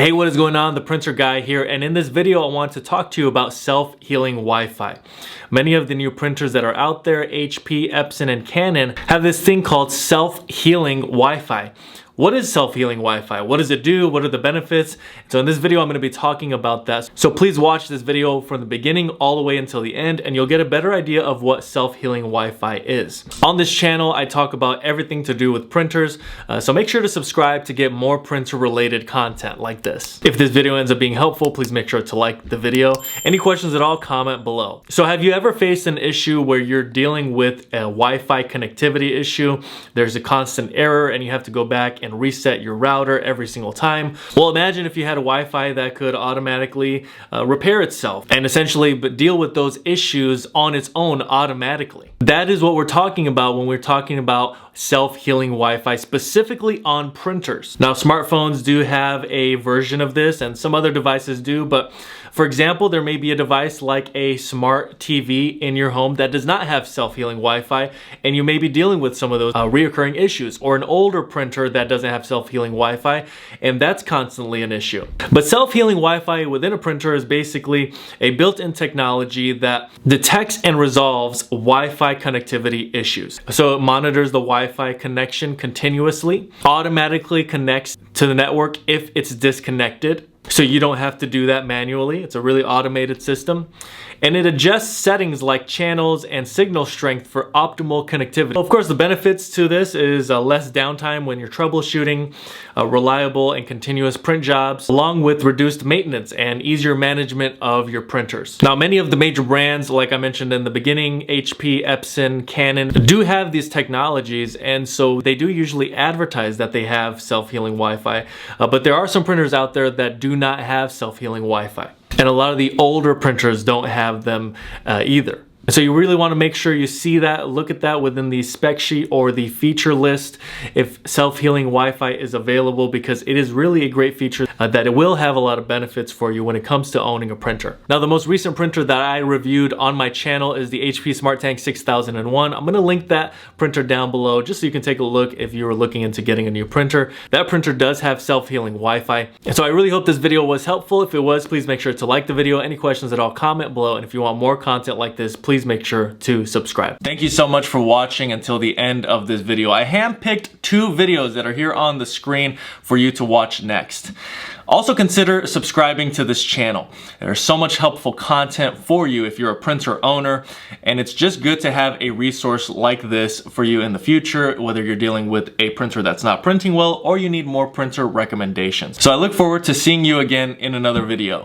Hey, what is going on? The Printer Guy here, and in this video I want to talk to you about self-healing Wi-Fi. Many of the new printers that are out there, HP, Epson, and Canon, have this thing called self-healing Wi-Fi. What is self-healing Wi-Fi? What does it do? What are the benefits? So in this video I'm going to be talking about that. So please watch this video from the beginning all the way until the end and you'll get a better idea of what self-healing Wi-Fi is. On this channel I talk about everything to do with printers, so make sure to subscribe to get more printer related content like this. If this video ends up being helpful, please make sure to like the video. Any questions at all, comment below. So have you ever faced an issue where you're dealing with a Wi-Fi connectivity issue? There's a constant error and you have to go back and reset your router every single time. Well, imagine if you had a Wi-Fi that could automatically repair itself and essentially deal with those issues on its own automatically. That is what we're talking about when we're talking about self-healing Wi-Fi, specifically on printers. Now, smartphones do have a version of this and some other devices do, but for example, there may be a device like a smart TV in your home that does not have self-healing Wi-Fi, and you may be dealing with some of those reoccurring issues, or an older printer that doesn't have self-healing Wi-Fi, and that's constantly an issue. But self-healing Wi-Fi within a printer is basically a built-in technology that detects and resolves Wi-Fi connectivity issues. So it monitors the Wi-Fi connection continuously, automatically connects to the network if it's disconnected, so you don't have to do that manually. It's a really automated system. And it adjusts settings like channels and signal strength for optimal connectivity. Of course, the benefits to this is less downtime when you're troubleshooting, reliable and continuous print jobs, along with reduced maintenance and easier management of your printers. Now, many of the major brands, like I mentioned in the beginning, HP, Epson, Canon, do have these technologies, and so they do usually advertise that they have self-healing Wi-Fi, but there are some printers out there that do not have self-healing Wi-Fi. And a lot of the older printers don't have them either. So you really want to make sure you see that, look at that within the spec sheet or the feature list if self-healing Wi-Fi is available, because it is really a great feature that it will have a lot of benefits for you when it comes to owning a printer. Now, the most recent printer that I reviewed on my channel is the HP SmartTank 6001. I'm going to link that printer down below just so you can take a look if you were looking into getting a new printer. That printer does have self-healing Wi-Fi. And so I really hope this video was helpful. If it was, please make sure to like the video. Any questions at all, comment below. And if you want more content like this, please make sure to subscribe. Thank you so much for watching until the end of this video. I handpicked 2 videos that are here on the screen for you to watch next. Also consider subscribing to this channel. There's so much helpful content for you if you're a printer owner, and it's just good to have a resource like this for you in the future, whether you're dealing with a printer that's not printing well or you need more printer recommendations. So I look forward to seeing you again in another video.